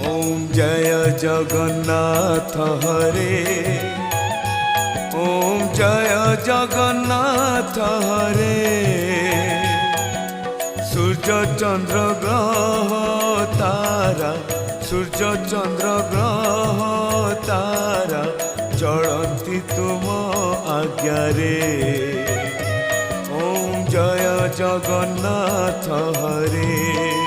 ओम जय जगन्नाथ हरे, ओम जय जगन्नाथ हरे। सूर्य चंद्र ग्रह तारा, सूर्य चंद्र ग्रह तारा चलती तुम आज्ञारे। ओम जय जगन्नाथ हरे।